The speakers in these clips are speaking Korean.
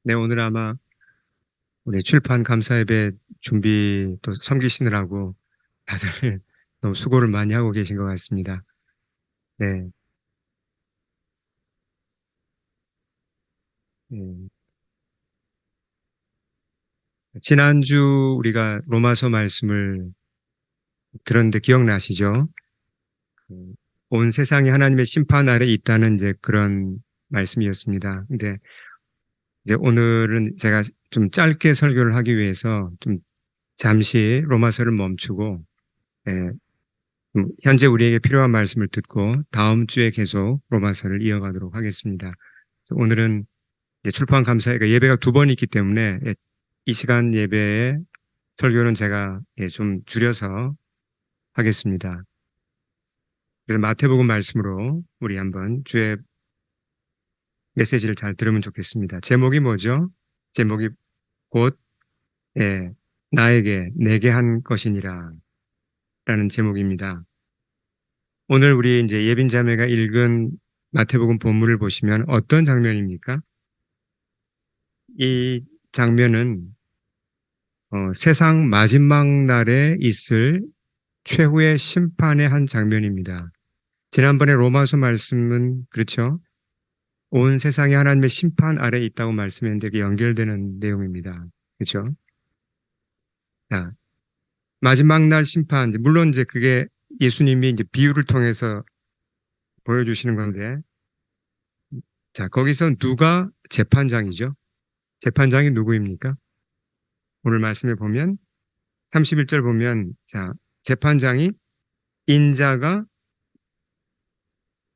네, 오늘 아마 우리 출판 감사 예배 준비 또 섬기시느라고 다들 너무 수고를 많이 하고 계신 것 같습니다. 네, 네. 지난주 우리가 로마서 말씀을 들었는데 기억나시죠? 그, 온 세상이 하나님의 심판 아래 있다는 이제 그런 말씀이었습니다. 근데 이제 오늘은 제가 좀 짧게 설교를 하기 위해서 좀 잠시 로마서를 멈추고 예, 현재 우리에게 필요한 말씀을 듣고 다음 주에 계속 로마서를 이어가도록 하겠습니다. 그래서 오늘은 이제 출판 감사회가 예배가 두 번 있기 때문에 이 시간 예배의 설교는 제가 좀 줄여서 하겠습니다. 그래서 마태복음 말씀으로 우리 한번 주의 메시지를 잘 들으면 좋겠습니다. 제목이 뭐죠? 제목이 곧 예, 나에게 내게 한 것이니라 라는 제목입니다. 오늘 우리 이제 예빈 자매가 읽은 마태복음 본문을 보시면 어떤 장면입니까? 이 장면은 세상 마지막 날에 있을 최후의 심판의 한 장면입니다. 지난번에 로마서 말씀은 그렇죠. 온 세상이 하나님의 심판 아래 있다고 말씀했는데 그게 연결되는 내용입니다. 그렇죠? 자, 마지막 날 심판, 물론 이제 그게 예수님이 이제 비유를 통해서 보여주시는 건데, 자, 거기서 누가 재판장이죠? 재판장이 누구입니까? 오늘 말씀에 보면 31절 보면 자, 재판장이 인자가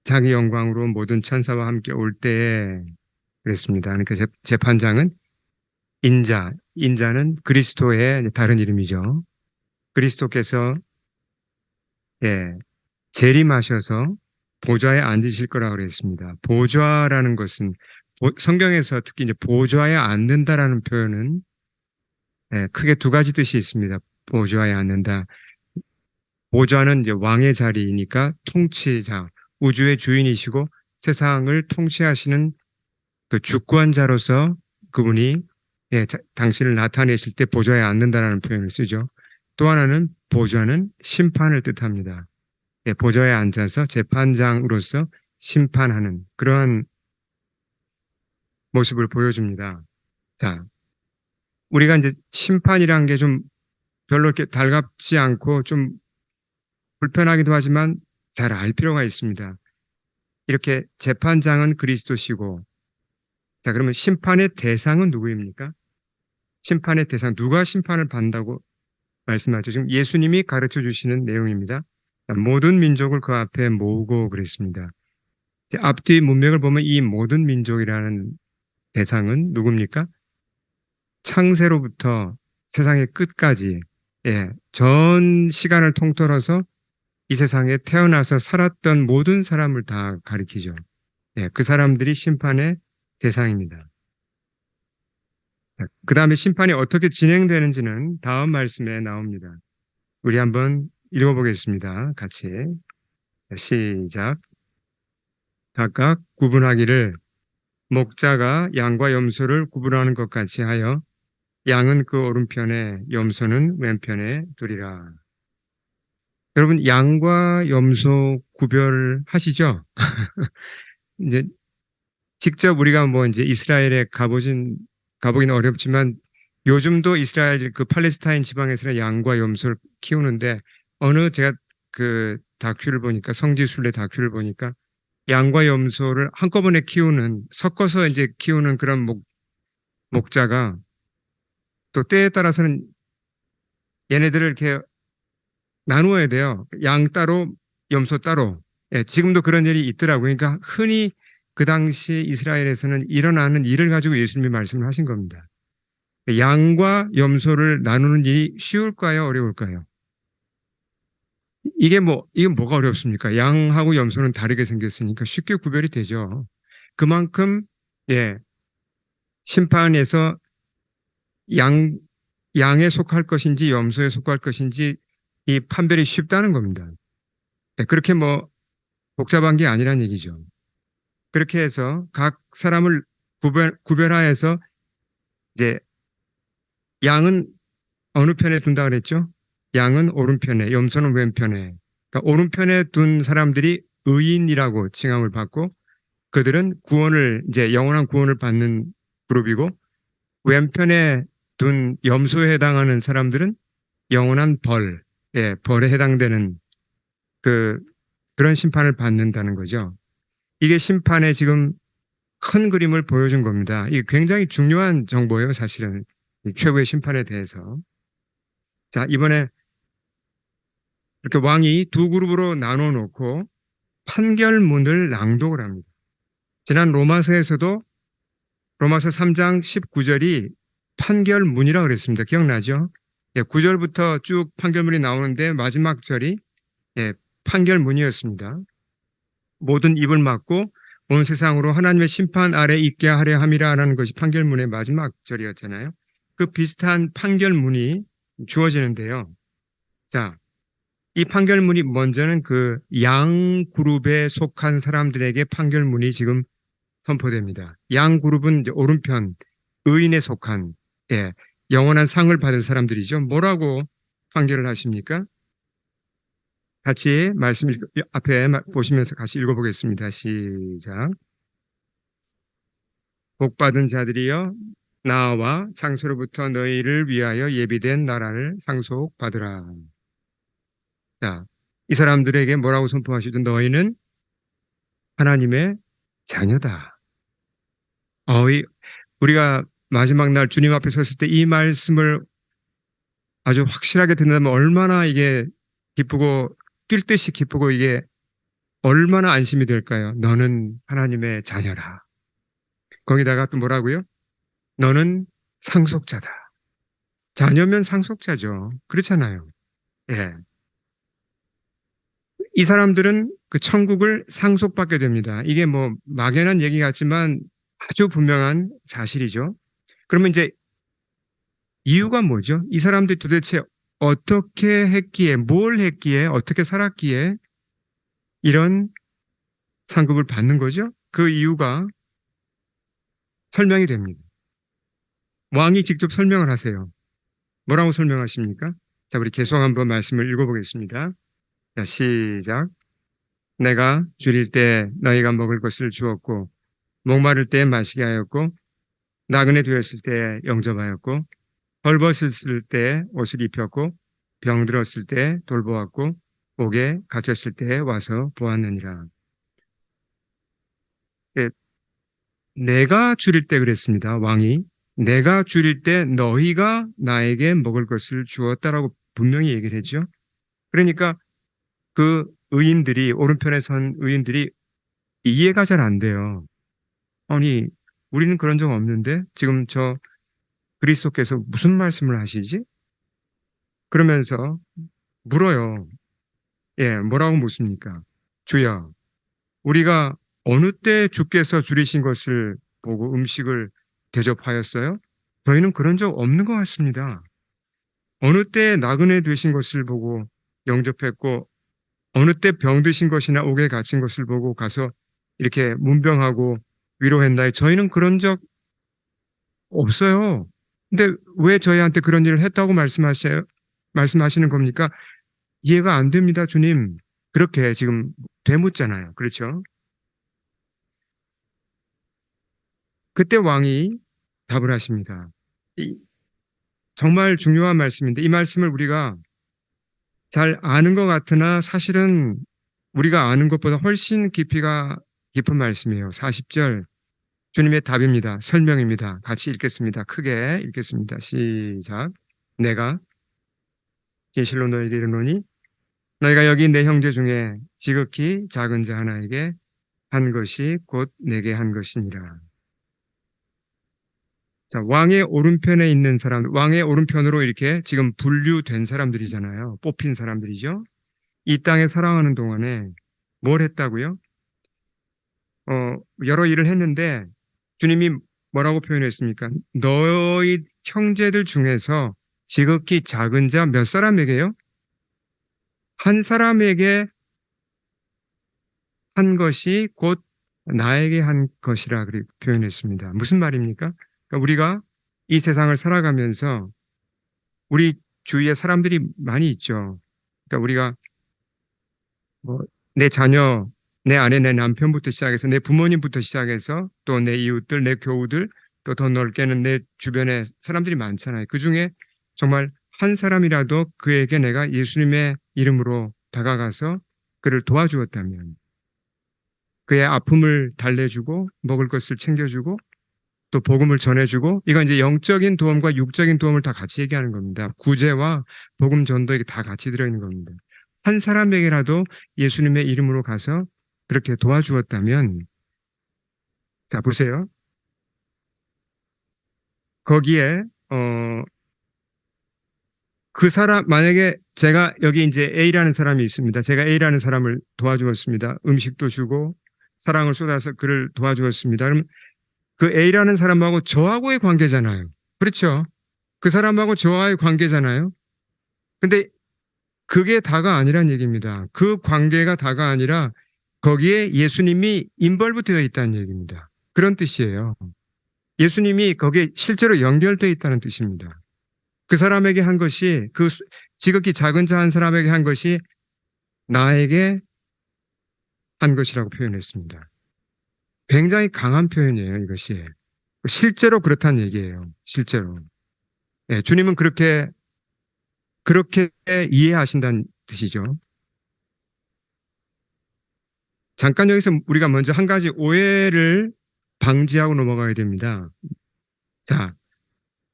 자기 영광으로 모든 천사와 함께 올 때에 그랬습니다. 그러니까 재판장은 인자는 그리스도의 다른 이름이죠. 그리스도께서 예, 재림하셔서 보좌에 앉으실 거라고 그랬습니다. 보좌라는 것은 성경에서 특히 이제 보좌에 앉는다라는 표현은 크게 두 가지 뜻이 있습니다. 보좌에 앉는다. 보좌는 이제 왕의 자리이니까 통치자, 우주의 주인이시고 세상을 통치하시는 그 주권자로서 그분이 당신을 나타내실 때 보좌에 앉는다라는 표현을 쓰죠. 또 하나는 보좌는 심판을 뜻합니다. 보좌에 앉아서 재판장으로서 심판하는 그러한 모습을 보여줍니다. 자, 우리가 이제 심판이란 게 좀 별로 이렇게 달갑지 않고 좀 불편하기도 하지만 잘 알 필요가 있습니다. 이렇게 재판장은 그리스도시고, 자, 그러면 심판의 대상은 누구입니까? 심판의 대상, 누가 심판을 받는다고 말씀하죠? 지금 예수님이 가르쳐 주시는 내용입니다. 모든 민족을 그 앞에 모으고 그랬습니다. 앞뒤 문맥을 보면 이 모든 민족이라는 대상은 누굽니까? 창세로부터 세상의 끝까지, 전 시간을 통틀어서 이 세상에 태어나서 살았던 모든 사람을 다 가리키죠. 그 사람들이 심판의 대상입니다. 그 다음에 심판이 어떻게 진행되는지는 다음 말씀에 나옵니다. 우리 한번 읽어보겠습니다. 같이. 시작. 각각 구분하기를 목자가 양과 염소를 구분하는 것 같이 하여 양은 그 오른편에 염소는 왼편에 두리라. 여러분 양과 염소 구별하시죠? 이제 직접 우리가 뭐 이제 이스라엘에 가보기는 어렵지만 요즘도 이스라엘 그 팔레스타인 지방에서는 양과 염소를 키우는데 어느 제가 그 다큐를 보니까 성지순례 다큐를 보니까 양과 염소를 한꺼번에 키우는 섞어서 이제 키우는 그런 목자가 또 때에 따라서는 얘네들을 이렇게 나누어야 돼요. 양 따로 염소 따로. 지금도 그런 일이 있더라고요. 그러니까 흔히 그 당시 이스라엘에서는 일어나는 일을 가지고 예수님이 말씀을 하신 겁니다. 양과 염소를 나누는 일이 쉬울까요? 어려울까요? 이게 뭐가 어렵습니까? 양하고 염소는 다르게 생겼으니까 쉽게 구별이 되죠. 그만큼, 예, 심판에서 양, 양에 속할 것인지 염소에 속할 것인지 이 판별이 쉽다는 겁니다. 그렇게 뭐 복잡한 게 아니란 얘기죠. 그렇게 해서 각 사람을 구별하여서 이제 양은 어느 편에 둔다 그랬죠? 양은 오른편에, 염소는 왼편에. 그러니까 오른편에 둔 사람들이 의인이라고 칭함을 받고 그들은 구원을 이제 영원한 구원을 받는 그룹이고 왼편에 둔 염소에 해당하는 사람들은 영원한 벌, 예, 벌에 해당되는 그 그런 심판을 받는다는 거죠. 이게 심판의 지금 큰 그림을 보여준 겁니다. 이게 굉장히 중요한 정보예요, 사실은. 이 최고의 심판에 대해서. 자, 이번에 이렇게 왕이 두 그룹으로 나눠 놓고 판결문을 낭독을 합니다. 지난 로마서에서도 로마서 3장 19절이 판결문이라고 그랬습니다. 기억나죠? 예, 9절부터 쭉 판결문이 나오는데 마지막 절이 예, 판결문이었습니다. 모든 입을 막고 온 세상으로 하나님의 심판 아래 있게 하려 함이라라는 것이 판결문의 마지막 절이었잖아요. 그 비슷한 판결문이 주어지는데요. 자, 이 판결문이 먼저는 그 양 그룹에 속한 사람들에게 판결문이 지금 선포됩니다. 양 그룹은 이제 오른편 의인에 속한 예, 영원한 상을 받을 사람들이죠. 뭐라고 판결을 하십니까? 같이 말씀 앞에 보시면서 같이 읽어보겠습니다. 시작. 복받은 자들이여 나와 창세로부터 너희를 위하여 예비된 나라를 상속받으라. 자, 이 사람들에게 뭐라고 선포하시든 너희는 하나님의 자녀다. 우리가 마지막 날 주님 앞에 섰을 때 이 말씀을 아주 확실하게 듣는다면 얼마나 이게 기쁘고 뛸 듯이 기쁘고 이게 얼마나 안심이 될까요? 너는 하나님의 자녀라. 거기다가 또 뭐라고요? 너는 상속자다. 자녀면 상속자죠. 그렇잖아요. 예. 이 사람들은 그 천국을 상속받게 됩니다. 이게 뭐 막연한 얘기 같지만 아주 분명한 사실이죠. 그러면 이제 이유가 뭐죠? 이 사람들이 도대체 어떻게 했기에, 뭘 했기에, 어떻게 살았기에 이런 상급을 받는 거죠? 그 이유가 설명이 됩니다. 왕이 직접 설명을 하세요. 뭐라고 설명하십니까? 자, 우리 계속 한번 말씀을 읽어보겠습니다. 자, 시작. 내가 줄일 때 너희가 먹을 것을 주었고, 목마를 때 마시게 하였고, 나그네 되었을 때 영접하였고, 벌벗었을 때 옷을 입혔고, 병들었을 때 돌보았고, 옥에 갇혔을 때 와서 보았느니라. 예, 내가 줄일 때 그랬습니다. 왕이. 내가 줄일 때 너희가 나에게 먹을 것을 주었다라고 분명히 얘기를 했죠. 그러니까 그 의인들이, 오른편에 선 의인들이 이해가 잘 안 돼요. 아니, 우리는 그런 적 없는데 지금 저 그리스도께서 무슨 말씀을 하시지? 그러면서 물어요. 예, 뭐라고 묻습니까? 주여, 우리가 어느 때 주께서 줄이신 것을 보고 음식을 대접하였어요? 저희는 그런 적 없는 것 같습니다. 어느 때 나그네 되신 것을 보고 영접했고, 어느 때 병드신 것이나 옥에 갇힌 것을 보고 가서 이렇게 문병하고 위로했나요? 저희는 그런 적 없어요. 근데 왜 저희한테 그런 일을 했다고 말씀하시는 겁니까? 이해가 안 됩니다, 주님. 그렇게 지금 되묻잖아요. 그렇죠? 그때 왕이 답을 하십니다. 정말 중요한 말씀인데 이 말씀을 우리가 잘 아는 것 같으나 사실은 우리가 아는 것보다 훨씬 깊이가 깊은 말씀이에요. 40절 주님의 답입니다. 설명입니다. 같이 읽겠습니다. 크게 읽겠습니다. 시작. 내가 진실로 너희에게 이르노니 너희가 여기 내 형제 중에 지극히 작은 자 하나에게 한 것이 곧 내게 한 것이니라. 자, 왕의 오른편에 있는 사람, 왕의 오른편으로 이렇게 지금 분류된 사람들이잖아요. 뽑힌 사람들이죠. 이 땅에 살아가는 동안에 뭘 했다고요? 여러 일을 했는데 주님이 뭐라고 표현했습니까? 너희 형제들 중에서 지극히 작은 자 몇 사람에게요? 한 사람에게 한 것이 곧 나에게 한 것이라 그렇게 표현했습니다. 무슨 말입니까? 그러니까 우리가 이 세상을 살아가면서 우리 주위에 사람들이 많이 있죠. 그러니까 우리가 뭐 내 자녀, 내 아내, 내 남편부터 시작해서 내 부모님부터 시작해서 또 내 이웃들, 내 교우들, 또 더 넓게는 내 주변에 사람들이 많잖아요. 그 중에 정말 한 사람이라도 그에게 내가 예수님의 이름으로 다가가서 그를 도와주었다면 그의 아픔을 달래주고 먹을 것을 챙겨주고 또 복음을 전해주고 이건 이제 영적인 도움과 육적인 도움을 다 같이 얘기하는 겁니다. 구제와 복음 전도 이게 다 같이 들어있는 겁니다. 한 사람에게라도 예수님의 이름으로 가서 그렇게 도와주었다면 자 보세요. 거기에 그 사람 만약에 제가 여기 이제 A라는 사람이 있습니다. 제가 A라는 사람을 도와주었습니다. 음식도 주고 사랑을 쏟아서 그를 도와주었습니다. 그럼 그 A라는 사람하고 저하고의 관계잖아요. 그렇죠? 그 사람하고 저와의 관계잖아요. 근데 그게 다가 아니란 얘기입니다. 그 관계가 다가 아니라 거기에 예수님이 인벌브되어 있다는 얘기입니다. 그런 뜻이에요. 예수님이 거기에 실제로 연결되어 있다는 뜻입니다. 그 사람에게 한 것이 그 지극히 작은 자 한 사람에게 한 것이 나에게 한 것이라고 표현했습니다. 굉장히 강한 표현이에요, 이것이. 실제로 그렇다는 얘기예요. 실제로. 네, 주님은 그렇게 이해하신다는 뜻이죠. 잠깐 여기서 우리가 먼저 한 가지 오해를 방지하고 넘어가야 됩니다. 자,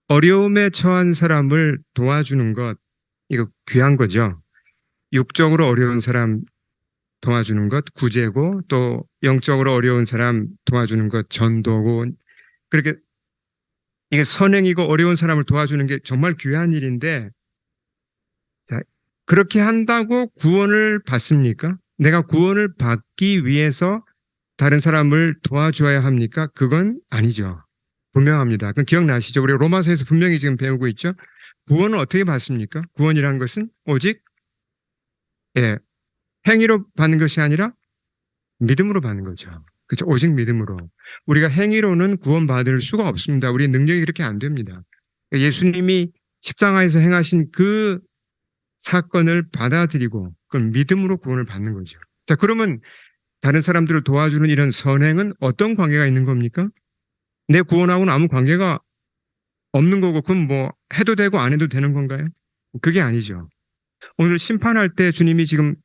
어려움에 처한 사람을 도와주는 것, 이거 귀한 거죠. 육적으로 어려운 사람 도와주는 것 구제고 또 영적으로 어려운 사람 도와주는 것 전도고 그렇게 이게 선행이고 어려운 사람을 도와주는 게 정말 귀한 일인데 자, 그렇게 한다고 구원을 받습니까? 내가 구원을 받기 위해서 다른 사람을 도와줘야 합니까? 그건 아니죠. 분명합니다. 그건 기억나시죠? 우리 로마서에서 분명히 지금 배우고 있죠. 구원은 어떻게 받습니까? 구원이라는 것은 오직 예, 행위로 받는 것이 아니라 믿음으로 받는 거죠. 그렇죠? 오직 믿음으로. 우리가 행위로는 구원받을 수가 없습니다. 우리의 능력이 그렇게 안 됩니다. 예수님이 십자가에서 행하신 그 사건을 받아들이고 그걸 믿음으로 구원을 받는 거죠. 자, 그러면 다른 사람들을 도와주는 이런 선행은 어떤 관계가 있는 겁니까? 내 구원하고는 아무 관계가 없는 거고 그럼 뭐 해도 되고 안 해도 되는 건가요? 그게 아니죠. 오늘 심판할 때 주님이 지금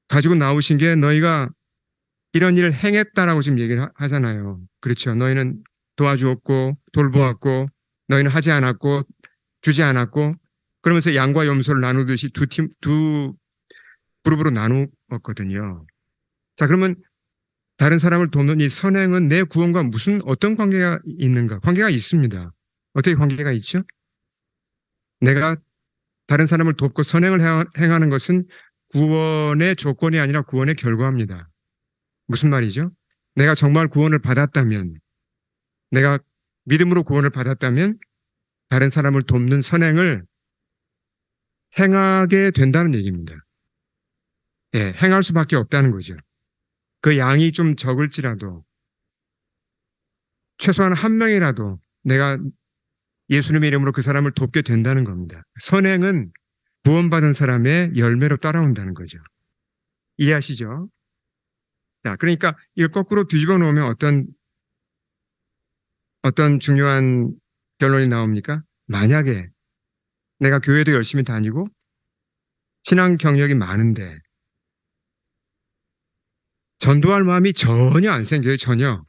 가지고 나오신 게 너희가 이런 일을 행했다라고 지금 얘기를 하잖아요. 그렇죠. 너희는 도와주었고 돌보았고 너희는 하지 않았고 주지 않았고 그러면서 양과 염소를 나누듯이 두 그룹으로 나누었거든요. 자, 그러면 다른 사람을 돕는 이 선행은 내 구원과 무슨 어떤 관계가 있는가? 관계가 있습니다. 어떻게 관계가 있죠? 내가 다른 사람을 돕고 선행을 행하는 것은 구원의 조건이 아니라 구원의 결과입니다. 무슨 말이죠? 내가 정말 구원을 받았다면, 내가 믿음으로 구원을 받았다면, 다른 사람을 돕는 선행을 행하게 된다는 얘기입니다. 예, 행할 수밖에 없다는 거죠. 그 양이 좀 적을지라도, 최소한 한 명이라도 내가 예수님의 이름으로 그 사람을 돕게 된다는 겁니다. 선행은 구원받은 사람의 열매로 따라온다는 거죠. 이해하시죠? 자, 그러니까 이걸 거꾸로 뒤집어 놓으면 어떤 중요한 결론이 나옵니까? 만약에 내가 교회도 열심히 다니고 신앙 경력이 많은데 전도할 마음이 전혀 안 생겨요, 전혀.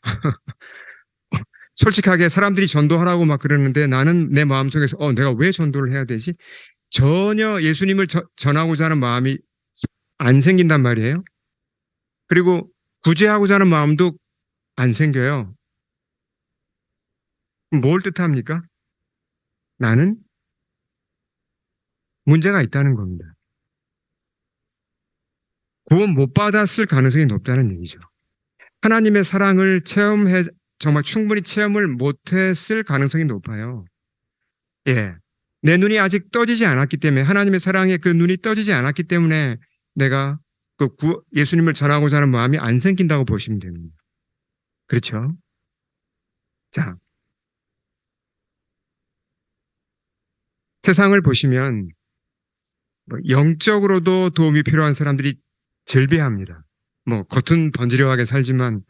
솔직하게 사람들이 전도하라고 막 그러는데 나는 내 마음속에서 내가 왜 전도를 해야 되지? 전혀 예수님을 전하고자 하는 마음이 안 생긴단 말이에요. 그리고 구제하고자 하는 마음도 안 생겨요. 뭘 뜻합니까? 나는 문제가 있다는 겁니다. 구원 못 받았을 가능성이 높다는 얘기죠. 하나님의 사랑을 정말 충분히 체험을 못했을 가능성이 높아요. 예. 내 눈이 아직 떠지지 않았기 때문에, 하나님의 사랑에 그 눈이 떠지지 않았기 때문에 내가 예수님을 전하고자 하는 마음이 안 생긴다고 보시면 됩니다. 그렇죠? 자, 세상을 보시면 뭐 영적으로도 도움이 필요한 사람들이 절비합니다. 뭐 겉은 번지르하게 살지만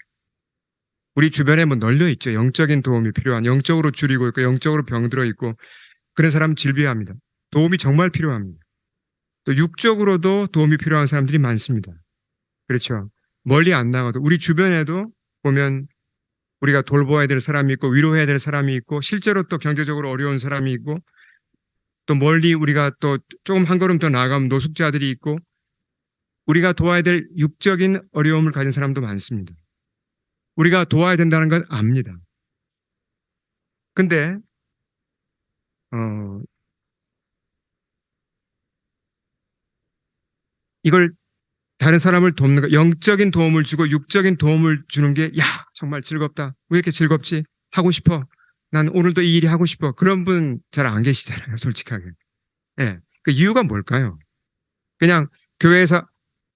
우리 주변에 뭐 널려 있죠. 영적인 도움이 필요한, 영적으로 줄이고 있고 영적으로 병들어 있고 그런 사람 질비합니다. 도움이 정말 필요합니다. 또 육적으로도 도움이 필요한 사람들이 많습니다. 그렇죠. 멀리 안 나가도 우리 주변에도 보면 우리가 돌보아야 될 사람이 있고 위로해야 될 사람이 있고 실제로 또 경제적으로 어려운 사람이 있고 또 멀리 우리가 또 조금 한 걸음 더 나아가면 노숙자들이 있고 우리가 도와야 될 육적인 어려움을 가진 사람도 많습니다. 우리가 도와야 된다는 건 압니다. 근데 이걸 다른 사람을 돕는 거, 영적인 도움을 주고 육적인 도움을 주는 게, 야, 정말 즐겁다. 왜 이렇게 즐겁지? 하고 싶어. 난 오늘도 이 일이 하고 싶어. 그런 분 잘 안 계시잖아요, 솔직하게. 예. 그 이유가 뭘까요? 그냥 교회에서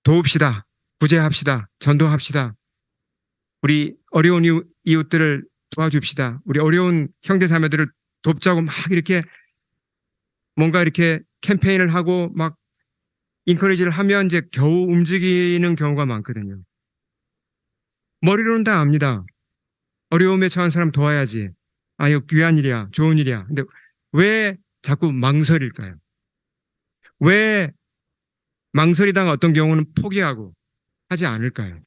도웁시다. 구제합시다. 전도합시다. 우리 어려운 이웃들을 도와줍시다. 우리 어려운 형제자매들을 돕자고 막 이렇게 뭔가 이렇게 캠페인을 하고 막 인커리지를 하면 이제 겨우 움직이는 경우가 많거든요. 머리로는 다 압니다. 어려움에 처한 사람 도와야지. 아, 이거 귀한 일이야. 좋은 일이야. 근데 왜 자꾸 망설일까요? 왜 망설이다가 어떤 경우는 포기하고 하지 않을까요?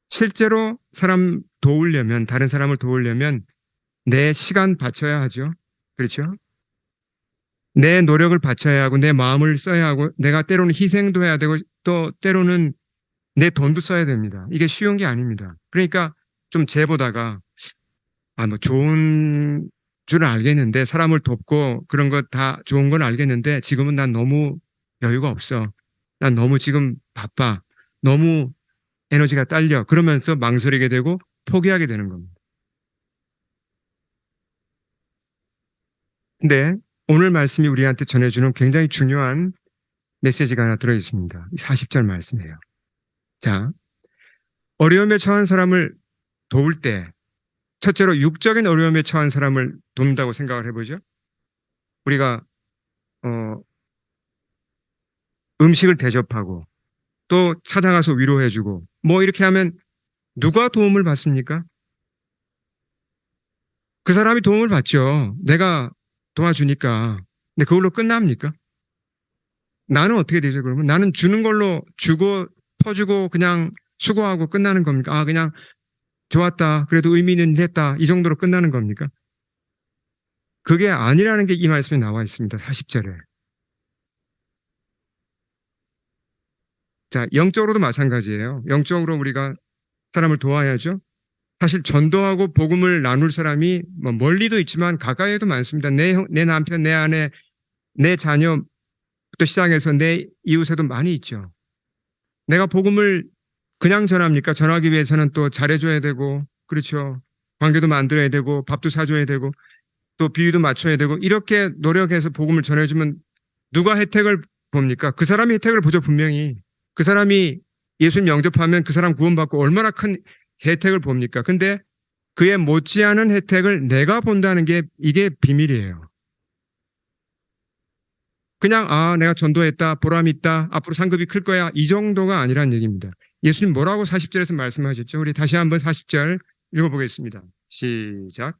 실제로 사람 도우려면, 다른 사람을 도우려면 내 시간 바쳐야 하죠. 그렇죠? 내 노력을 바쳐야 하고, 내 마음을 써야 하고, 내가 때로는 희생도 해야 되고, 또 때로는 내 돈도 써야 됩니다. 이게 쉬운 게 아닙니다. 그러니까 좀 재보다가, 아, 뭐 좋은 줄은 알겠는데, 사람을 돕고 그런 거 다 좋은 건 알겠는데, 지금은 난 너무 여유가 없어. 난 너무 지금 바빠. 너무 에너지가 딸려. 그러면서 망설이게 되고 포기하게 되는 겁니다. 근데 오늘 말씀이 우리한테 전해주는 굉장히 중요한 메시지가 하나 들어있습니다. 40절 말씀이에요. 자, 어려움에 처한 사람을 도울 때, 첫째로 육적인 어려움에 처한 사람을 돕는다고 생각을 해보죠. 우리가 어, 음식을 대접하고 또 찾아가서 위로해주고 뭐 이렇게 하면 누가 도움을 받습니까? 그 사람이 도움을 받죠. 내가 도와주니까. 근데 그걸로 끝납니까? 나는 어떻게 되죠, 그러면? 나는 주는 걸로 주고 퍼주고 그냥 수고하고 끝나는 겁니까? 아, 그냥 좋았다. 그래도 의미 있는 일 했다. 이 정도로 끝나는 겁니까? 그게 아니라는 게 이 말씀에 나와 있습니다. 40절에. 자, 영적으로도 마찬가지예요. 영적으로 우리가 사람을 도와야죠. 사실 전도하고 복음을 나눌 사람이 뭐 멀리도 있지만 가까이에도 많습니다. 내 남편, 내 아내, 내 자녀부터 시작해서 내 이웃에도 많이 있죠. 내가 복음을 그냥 전합니까? 전하기 위해서는 또 잘해줘야 되고, 그렇죠. 관계도 만들어야 되고, 밥도 사줘야 되고, 또 비유도 맞춰야 되고, 이렇게 노력해서 복음을 전해주면 누가 혜택을 봅니까? 그 사람이 혜택을 보죠, 분명히. 그 사람이 예수님 영접하면 그 사람 구원받고 얼마나 큰 혜택을 봅니까? 근데 그에 못지않은 혜택을 내가 본다는 게 이게 비밀이에요. 그냥 아 내가 전도했다 보람 있다 앞으로 상급이 클 거야 이 정도가 아니란 얘기입니다. 예수님 뭐라고 40절에서 말씀하셨죠? 우리 다시 한번 40절 읽어보겠습니다. 시작.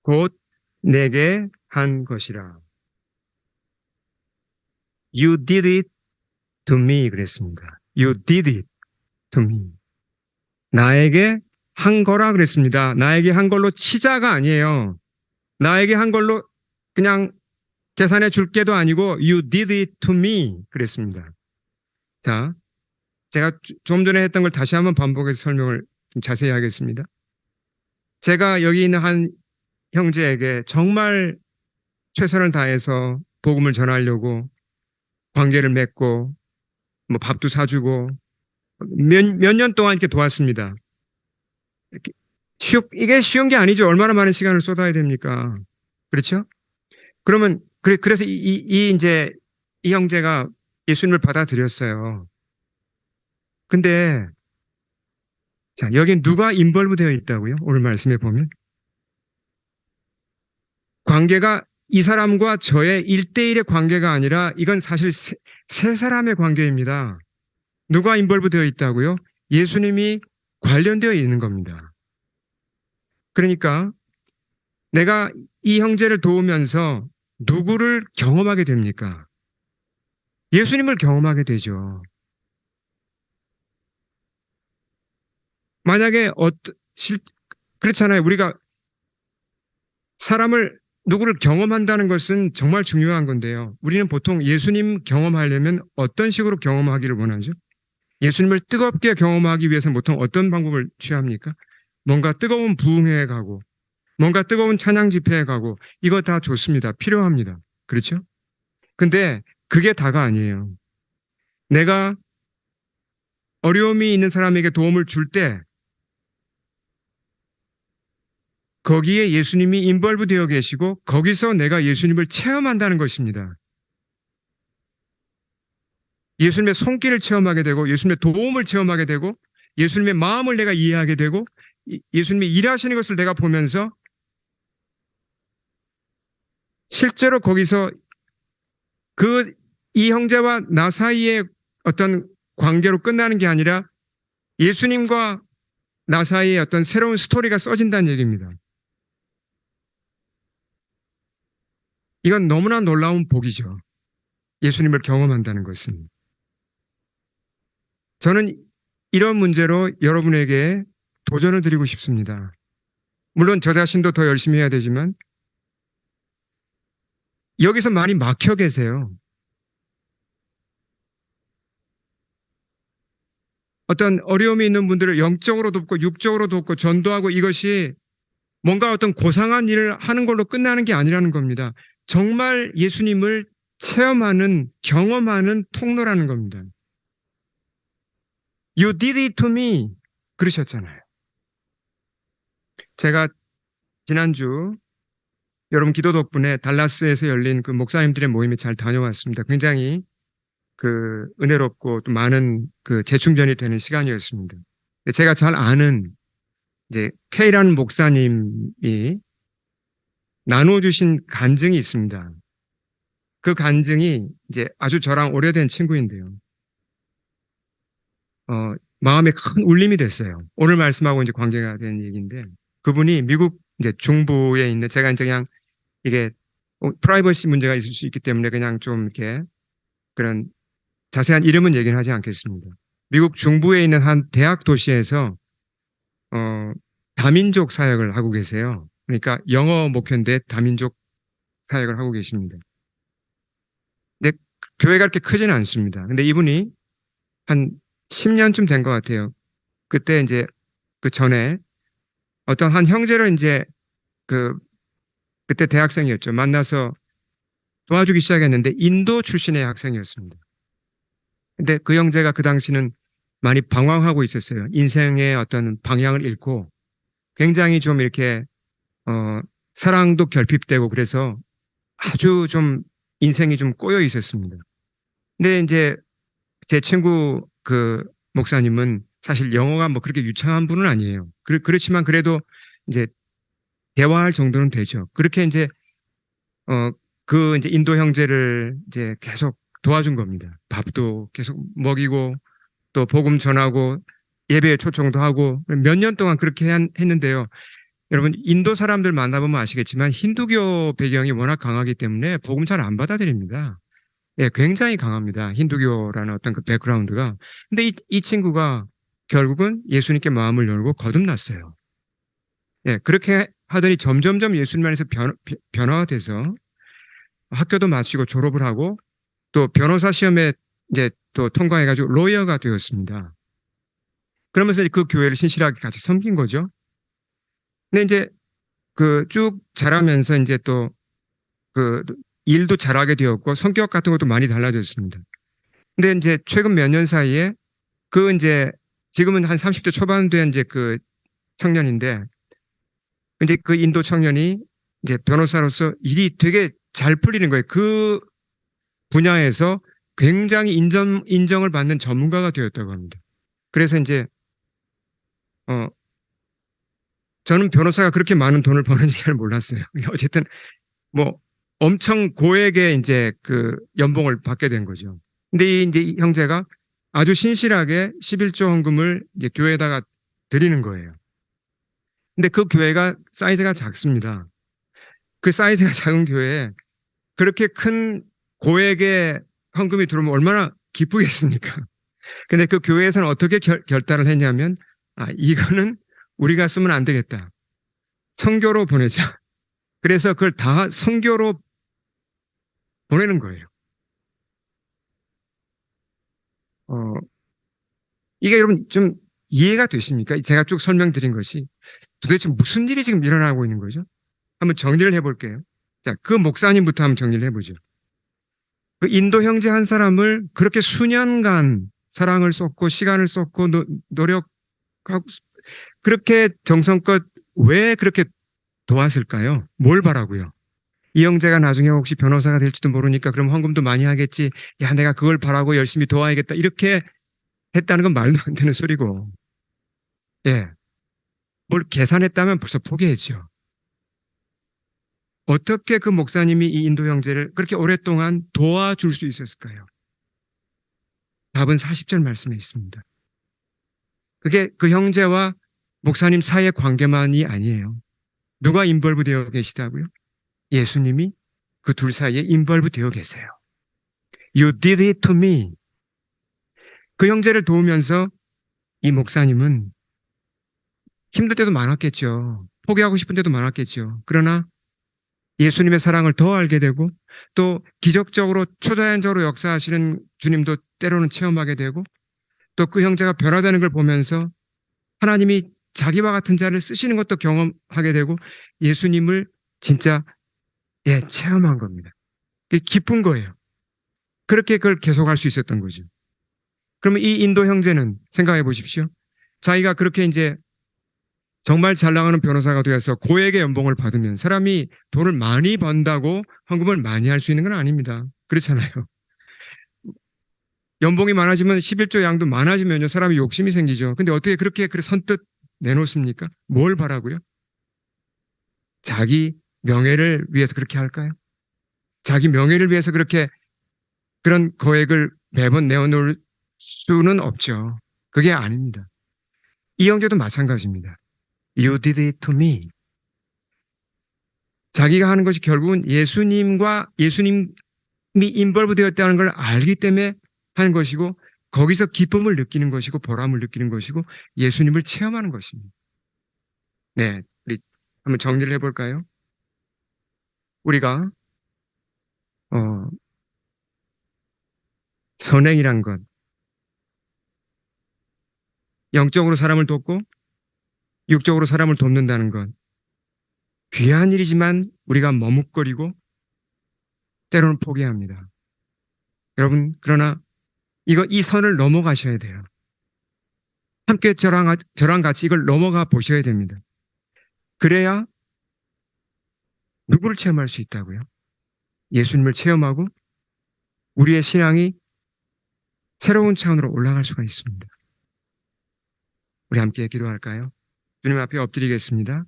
곧 내게 한 것이라. You did it to me 그랬습니다. You did it to me. 나에게 한 거라 그랬습니다. 나에게 한 걸로 치자가 아니에요. 나에게 한 걸로 그냥 계산해 줄게도 아니고 you did it to me 그랬습니다. 자, 제가 좀 전에 했던 걸 다시 한번 반복해서 설명을 좀 자세히 하겠습니다. 제가 여기 있는 한 형제에게 정말 최선을 다해서 복음을 전하려고 관계를 맺고 뭐 밥도 사주고 몇 년 동안 이렇게 도왔습니다. 이렇게 이게 쉬운 게 아니죠. 얼마나 많은 시간을 쏟아야 됩니까? 그렇죠? 그러면 그래서 이제 이 형제가 예수님을 받아들였어요. 근데 자, 여기 누가 인벌브 되어 있다고요? 오늘 말씀에 보면. 관계가 이 사람과 저의 1대1의 관계가 아니라 이건 사실 세 사람의 관계입니다. 누가 인벌브 되어 있다고요? 예수님이 관련되어 있는 겁니다. 그러니까 내가 이 형제를 도우면서 누구를 경험하게 됩니까? 예수님을 경험하게 되죠. 만약에 그렇잖아요. 우리가 사람을 누구를 경험한다는 것은 정말 중요한 건데요. 우리는 보통 예수님 경험하려면 어떤 식으로 경험하기를 원하죠? 예수님을 뜨겁게 경험하기 위해서 보통 어떤 방법을 취합니까? 뭔가 뜨거운 부흥회에 가고, 뭔가 뜨거운 찬양 집회에 가고, 이거 다 좋습니다. 필요합니다. 그렇죠? 근데 그게 다가 아니에요. 내가 어려움이 있는 사람에게 도움을 줄 때, 거기에 예수님이 인벌브 되어 계시고, 거기서 내가 예수님을 체험한다는 것입니다. 예수님의 손길을 체험하게 되고, 예수님의 도움을 체험하게 되고, 예수님의 마음을 내가 이해하게 되고, 예수님이 일하시는 것을 내가 보면서 실제로 거기서 이 형제와 나 사이의 어떤 관계로 끝나는 게 아니라 예수님과 나 사이에 어떤 새로운 스토리가 써진다는 얘기입니다. 이건 너무나 놀라운 복이죠. 예수님을 경험한다는 것은. 저는 이런 문제로 여러분에게 도전을 드리고 싶습니다. 물론 저 자신도 더 열심히 해야 되지만 여기서 많이 막혀 계세요. 어떤 어려움이 있는 분들을 영적으로 돕고 육적으로 돕고 전도하고 이것이 뭔가 어떤 고상한 일을 하는 걸로 끝나는 게 아니라는 겁니다. 정말 예수님을 체험하는, 경험하는 통로라는 겁니다. You did it to me. 그러셨잖아요. 제가 지난주 여러분 기도 덕분에 달라스에서 열린 그 목사님들의 모임에 잘 다녀왔습니다. 굉장히 그 은혜롭고 또 많은 그 재충전이 되는 시간이었습니다. 제가 잘 아는 이제 K라는 목사님이 나눠주신 간증이 있습니다. 그 간증이 이제 아주 저랑 오래된 친구인데요. 마음에 큰 울림이 됐어요. 오늘 말씀하고 이제 관계가 된 얘기인데 그분이 미국 이제 중부에 있는 제가 이제 그냥 이게 프라이버시 문제가 있을 수 있기 때문에 그냥 좀 이렇게 그런 자세한 이름은 얘기는 하지 않겠습니다. 미국 중부에 있는 한 대학 도시에서 다민족 사역을 하고 계세요. 그러니까 영어 목회인데 다민족 사역을 하고 계십니다. 근데 교회가 그렇게 크지는 않습니다. 근데 이분이 한 10년쯤 된 것 같아요. 그때 이제 그 전에 어떤 한 형제를 이제 그때 대학생이었죠. 만나서 도와주기 시작했는데 인도 출신의 학생이었습니다. 근데 그 형제가 그 당시는 많이 방황하고 있었어요. 인생의 어떤 방향을 잃고 굉장히 좀 이렇게 사랑도 결핍되고 그래서 아주 좀 인생이 좀 꼬여 있었습니다. 근데 이제 제 친구 그 목사님은 사실 영어가 뭐 그렇게 유창한 분은 아니에요. 그렇지만 그래도 이제 대화할 정도는 되죠. 그렇게 이제 그 이제 인도 형제를 이제 계속 도와준 겁니다. 밥도 계속 먹이고 또 복음 전하고 예배에 초청도 하고 몇 년 동안 그렇게 했는데요. 여러분 인도 사람들 만나보면 아시겠지만 힌두교 배경이 워낙 강하기 때문에 복음 잘 안 받아들입니다. 예, 굉장히 강합니다. 힌두교라는 어떤 그 백그라운드가. 근데 이 친구가 결국은 예수님께 마음을 열고 거듭났어요. 예, 그렇게 하더니 점점점 예수님 안에서 변화가 돼서 학교도 마치고 졸업을 하고 또 변호사 시험에 이제 또 통과해가지고 로이어가 되었습니다. 그러면서 그 교회를 신실하게 같이 섬긴 거죠. 근데 이제 그 쭉 자라면서 이제 또 그 일도 잘하게 되었고 성격 같은 것도 많이 달라졌습니다. 근데 이제 최근 몇 년 사이에 그 이제 지금은 한 30대 초반 된 이제 그 청년인데 이제 그 인도 청년이 이제 변호사로서 일이 되게 잘 풀리는 거예요. 그 분야에서 굉장히 인정을 받는 전문가가 되었다고 합니다. 그래서 이제 어, 저는 변호사가 그렇게 많은 돈을 버는지 잘 몰랐어요. 어쨌든 뭐 엄청 고액의 이제 그 연봉을 받게 된 거죠. 근데 이 이제 이 형제가 아주 신실하게 11조 헌금을 이제 교회에다가 드리는 거예요. 근데 그 교회가 사이즈가 작습니다. 그 사이즈가 작은 교회에 그렇게 큰 고액의 헌금이 들어오면 얼마나 기쁘겠습니까? 근데 그 교회에서는 어떻게 결단을 했냐면, 아, 이거는 우리가 쓰면 안 되겠다. 선교로 보내자. 그래서 그걸 다 선교로 보내는 거예요. 어, 이게 여러분 좀 이해가 되십니까? 제가 쭉 설명드린 것이 도대체 무슨 일이 지금 일어나고 있는 거죠? 한번 정리를 해볼게요. 자, 그 목사님부터 한번 정리를 해보죠. 그 인도 형제 한 사람을 그렇게 수년간 사랑을 쏟고 시간을 쏟고 노력하고 그렇게 정성껏 왜 그렇게 도왔을까요? 뭘 바라고요? 이 형제가 나중에 혹시 변호사가 될지도 모르니까 그럼 헌금도 많이 하겠지. 야, 내가 그걸 바라고 열심히 도와야겠다. 이렇게 했다는 건 말도 안 되는 소리고. 예. 뭘 계산했다면 벌써 포기했죠. 어떻게 그 목사님이 이 인도 형제를 그렇게 오랫동안 도와줄 수 있었을까요? 답은 40절 말씀에 있습니다. 그게 그 형제와 목사님 사이의 관계만이 아니에요. 누가 인벌브 되어 계시다고요? 예수님이 그 둘 사이에 인벌브 되어 계세요. You did it to me. 그 형제를 도우면서 이 목사님은 힘들 때도 많았겠죠. 포기하고 싶은 때도 많았겠죠. 그러나 예수님의 사랑을 더 알게 되고 또 기적적으로 초자연적으로 역사하시는 주님도 때로는 체험하게 되고 또 그 형제가 변화되는 걸 보면서 하나님이 자기와 같은 자를 쓰시는 것도 경험하게 되고 예수님을 진짜 체험한 겁니다. 기쁜 거예요. 그렇게 그걸 계속할 수 있었던 거죠. 그러면 이 인도 형제는 생각해 보십시오. 자기가 그렇게 이제 정말 잘 나가는 변호사가 되어서 고액의 연봉을 받으면 사람이 돈을 많이 번다고 헌금을 많이 할 수 있는 건 아닙니다. 그렇잖아요. 연봉이 많아지면 11조 양도 많아지면요. 사람이 욕심이 생기죠. 근데 어떻게 그렇게 선뜻 내놓습니까? 뭘 바라고요? 자기 명예를 위해서 그렇게 할까요? 자기 명예를 위해서 그렇게 그런 거액을 매번 내어놓을 수는 없죠. 그게 아닙니다. 이 형제도 마찬가지입니다. You did it to me. 자기가 하는 것이 결국은 예수님이 인벌브 되었다는 걸 알기 때문에 하는 것이고 거기서 기쁨을 느끼는 것이고 보람을 느끼는 것이고 예수님을 체험하는 것입니다. 네, 우리 한번 정리를 해볼까요? 우리가 어, 선행이란 것, 영적으로 사람을 돕고 육적으로 사람을 돕는다는 것, 귀한 일이지만 우리가 머뭇거리고 때로는 포기합니다. 여러분, 그러나 이 선을 넘어가셔야 돼요. 함께 저랑 같이 이걸 넘어가 보셔야 됩니다. 그래야 누구를 체험할 수 있다고요? 예수님을 체험하고 우리의 신앙이 새로운 차원으로 올라갈 수가 있습니다. 우리 함께 기도할까요? 주님 앞에 엎드리겠습니다.